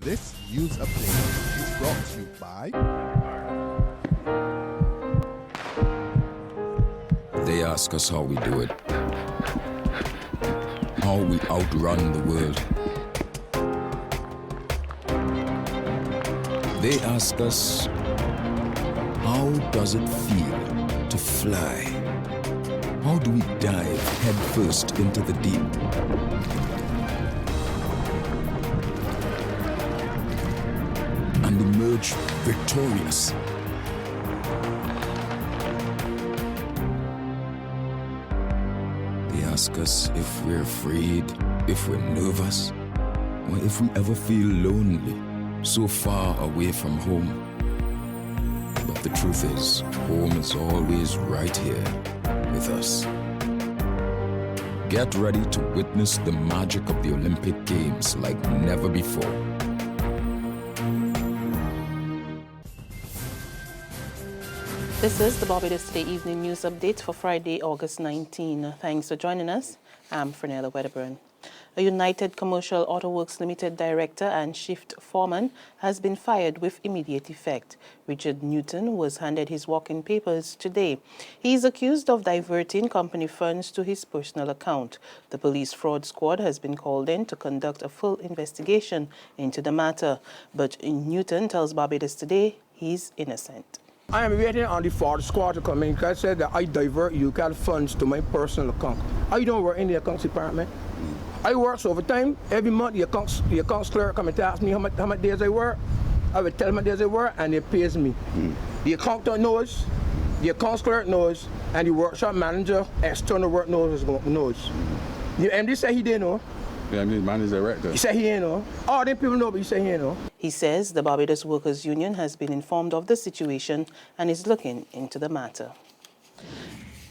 This news update is brought to you by... They ask us how we do it, how we outrun the world. They ask us, how does it feel to fly? How do we dive headfirst into the deep? And emerge victorious. They ask us if we're afraid, if we're nervous, or if we ever feel lonely, so far away from home. But the truth is, home is always right here with us. Get ready to witness the magic of the Olympic Games like never before. This is the Barbados Today Evening News Update for Friday, August 19. Thanks for joining us. I'm Fernella Wedderburn. A United Commercial Auto Works Limited director and shift foreman has been fired with immediate effect. Richard Newton was handed his walk-in papers today. He is accused of diverting company funds to his personal account. The police fraud squad has been called in to conduct a full investigation into the matter. But Newton tells Barbados Today he's innocent. I am waiting on the fraud squad to come in because I said that I divert UCAL funds to my personal account. I don't work in the accounts department. I work overtime. Every month the accounts clerk come and ask me how much days I work. I will tell them how much days I work and they pays me. The accountant knows, the accounts clerk knows, and the workshop manager, external work knows. The MD said he didn't know. Yeah, I mean, manager director. He said he ain't know. All them people know, but he said he ain't know. He says the Barbados Workers Union has been informed of the situation and is looking into the matter.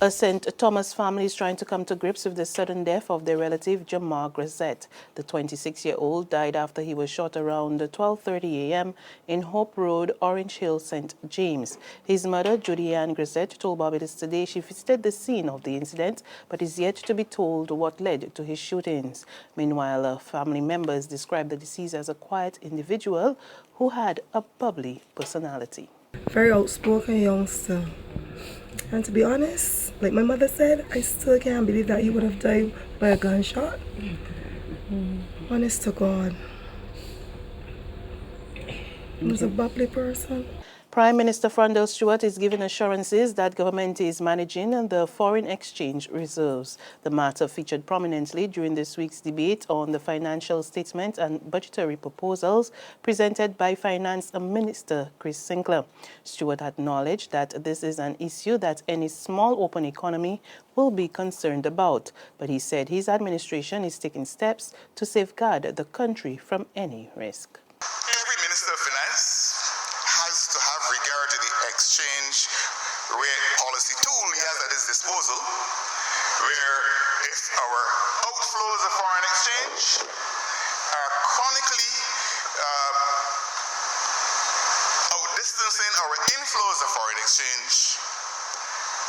A St. Thomas family is trying to come to grips with the sudden death of their relative Jamar Grisette. The 26-year-old died after he was shot around 12:30 a.m. in Hope Road, Orange Hill, St. James. His mother, Judy Ann Grisette, told Barbados Today she visited the scene of the incident, but is yet to be told what led to his shootings. Meanwhile, family members described the deceased as a quiet individual who had a bubbly personality. Very outspoken youngster. And to be honest, like my mother said, I still can't believe that he would have died by a gunshot. Honest to God. He was a bubbly person. Prime Minister Frondell Stewart is giving assurances that government is managing the foreign exchange reserves. The matter featured prominently during this week's debate on the financial statement and budgetary proposals presented by Finance Minister Chris Sinclair. Stewart acknowledged that this is an issue that any small open economy will be concerned about, but he said his administration is taking steps to safeguard the country from any risk. Every Minister of Finance has to have regard to the exchange rate policy tool he has at his disposal, where if our outflows of foreign exchange are chronically outdistancing our inflows of foreign exchange,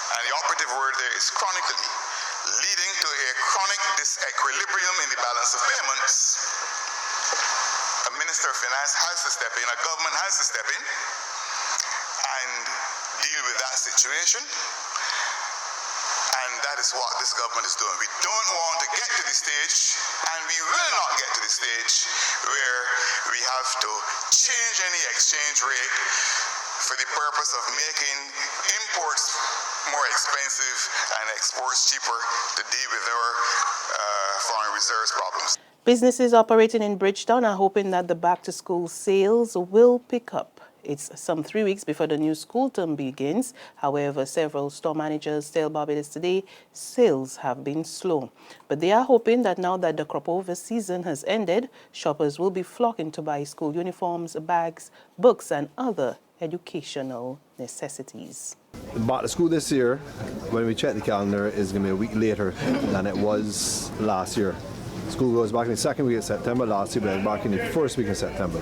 and the operative word there is chronically, leading to a chronic disequilibrium in the balance of payments, a Minister of Finance has to step in, a government has to step in and deal with that situation. And that is what this government is doing. We don't want to get to the stage, and we will not get to the stage where we have to change any exchange rate for the purpose of making imports more expensive and exports cheaper to deal with our foreign reserves problems. Businesses operating in Bridgetown are hoping that the back-to-school sales will pick up. It's some 3 weeks before the new school term begins. However, several store managers tell Barbados Today sales have been slow. But they are hoping that now that the crop over season has ended, shoppers will be flocking to buy school uniforms, bags, books, and other educational necessities. Back to school this year, when we check the calendar, is going to be a week later than it was last year. School goes back in the second week of September. Last year, but back in the first week of September.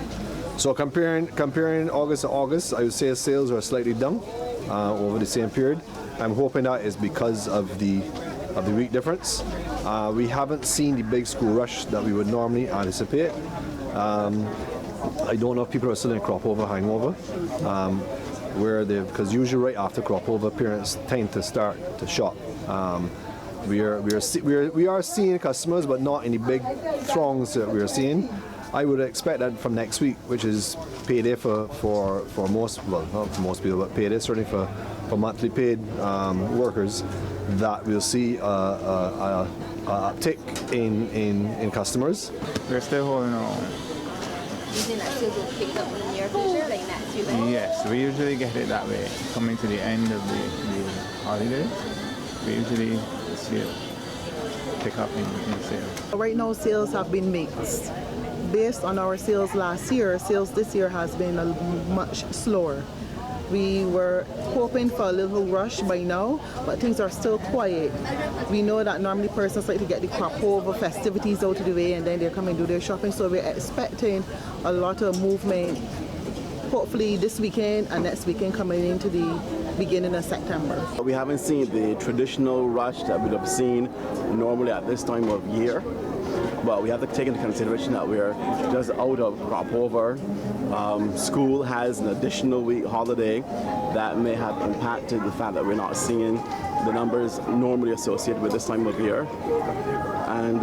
So comparing August to August, I would say sales are slightly down over the same period. I'm hoping that is because of the week difference. We haven't seen the big school rush that we would normally anticipate. I don't know if people are still in crop over hangover. Because usually right after crop over, parents tend to start to shop. We are seeing customers, but not any big throngs that we are seeing. I would expect that from next week, which is payday for most, well, not for most people, but payday certainly for monthly paid workers, that we'll see a uptick in customers. We're still holding on. Usually that sales will pick up in the near future, like next week? Yes, we usually get it that way. Coming to the end of the holiday, we usually see it pick up in sales. Right now, sales have been mixed. Based on our sales last year, sales this year has been much slower. We were hoping for a little rush by now, but things are still quiet. We know that normally persons like to get the crop over festivities out of the way and then they come and do their shopping, so we're expecting a lot of movement, hopefully this weekend and next weekend coming into the beginning of September. We haven't seen the traditional rush that we'd have seen normally at this time of year. But we have to take into consideration that we're just out of crop over. School has an additional week holiday that may have impacted the fact that we're not seeing the numbers normally associated with this time of year. And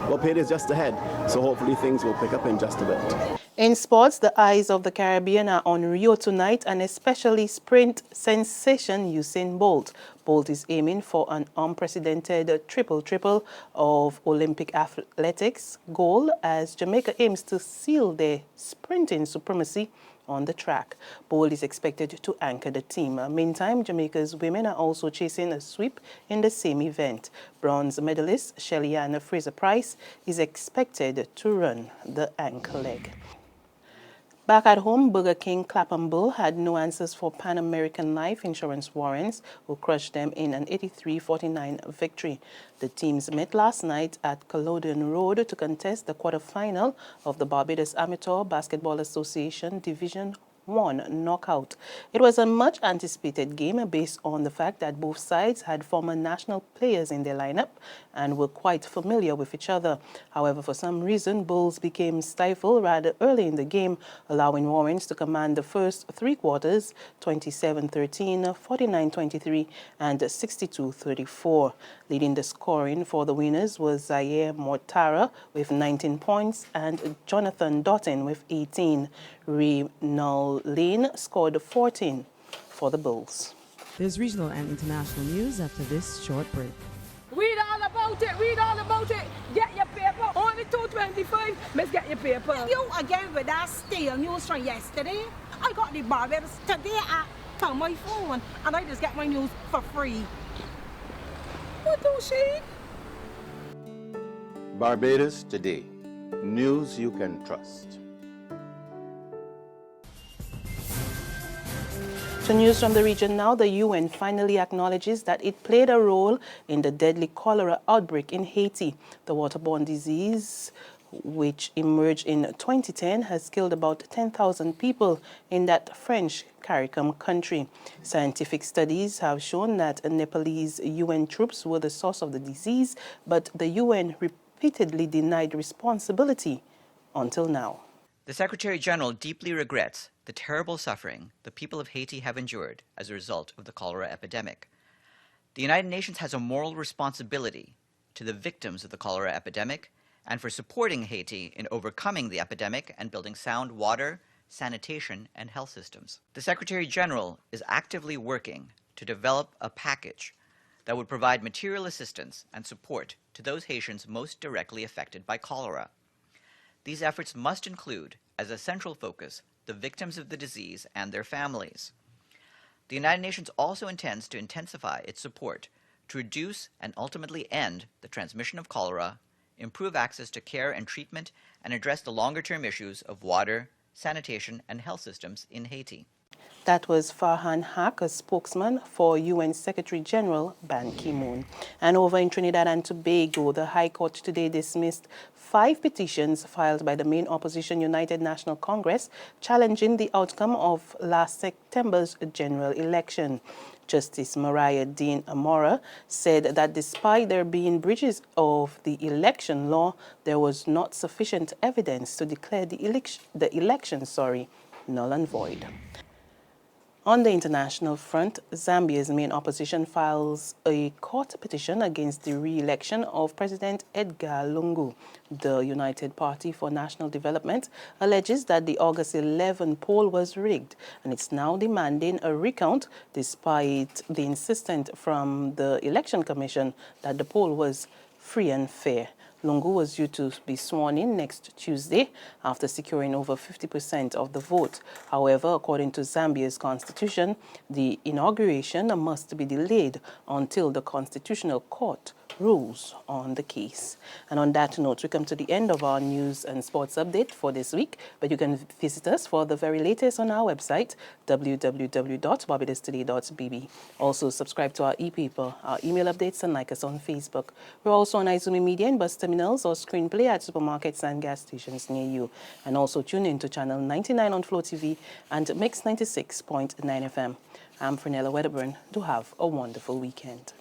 well, payday is just ahead, so hopefully things will pick up in just a bit. In sports, the eyes of the Caribbean are on Rio tonight, and especially sprint sensation Usain Bolt. Bolt is aiming for an unprecedented triple-triple of Olympic athletics goal as Jamaica aims to seal their sprinting supremacy on the track. Bolt is expected to anchor the team. Meantime, Jamaica's women are also chasing a sweep in the same event. Bronze medalist Shelly-Ann Fraser-Price is expected to run the anchor leg. Back at home, Burger King Clapham Bull had no answers for Pan American Life Insurance Warrants, who crushed them in an 83-49 victory. The teams met last night at Culloden Road to contest the quarterfinal of the Barbados Amateur Basketball Association Division 1 knockout. It was a much anticipated game based on the fact that both sides had former national players in their lineup and were quite familiar with each other. However, for some reason, Bulls became stifled rather early in the game, allowing Warrants to command the first three quarters 27-13, 49-23, and 62-34. Leading the scoring for the winners was Zaire Mortara with 19 points and Jonathan Doughton with 18. Reynald Lane scored 14 for the Bulls. There's regional and international news after this short break. Read all about it, read all about it. Get your paper. Only $2.25. Let's get your paper. You again with that stale news from yesterday. I got the Barbados today on my phone and I just get my news for free. What do she? Barbados Today. News you can trust. To news from the region now, the UN finally acknowledges that it played a role in the deadly cholera outbreak in Haiti. The waterborne disease, which emerged in 2010, has killed about 10,000 people in that French CARICOM country. Scientific studies have shown that Nepalese UN troops were the source of the disease, but the UN repeatedly denied responsibility until now. The Secretary General deeply regrets the terrible suffering the people of Haiti have endured as a result of the cholera epidemic. The United Nations has a moral responsibility to the victims of the cholera epidemic and for supporting Haiti in overcoming the epidemic and building sound water, sanitation, and health systems. The Secretary General is actively working to develop a package that would provide material assistance and support to those Haitians most directly affected by cholera. These efforts must include, as a central focus, the victims of the disease and their families. The United Nations also intends to intensify its support to reduce and ultimately end the transmission of cholera, improve access to care and treatment, and address the longer-term issues of water, sanitation, and health systems in Haiti. That was Farhan Haq, a spokesman for UN Secretary General Ban Ki-moon. And over in Trinidad and Tobago, the High Court today dismissed 5 petitions filed by the main opposition United National Congress challenging the outcome of last September's general election. Justice Mariah Dean Amora said that despite there being breaches of the election law, there was not sufficient evidence to declare the election null and void. On the international front, Zambia's main opposition files a court petition against the re-election of President Edgar Lungu. The United Party for National Development alleges that the August 11 poll was rigged, and it's now demanding a recount despite the insistence from the Election Commission that the poll was free and fair. Lungu was due to be sworn in next Tuesday after securing over 50% of the vote. However, according to Zambia's constitution, the inauguration must be delayed until the Constitutional Court rules on the case. And on that note, we come to the end of our news and sports update for this week, but you can visit us for the very latest on our website, www.barbadostoday.bb. Also, subscribe to our e-paper, our email updates, and like us on Facebook. We're also on Izumi Media in bus terminals or screenplay at supermarkets and gas stations near you. And also tune in to channel 99 on Flow TV and Mix 96.9 FM. I'm Frenella Wedderburn. Do have a wonderful weekend.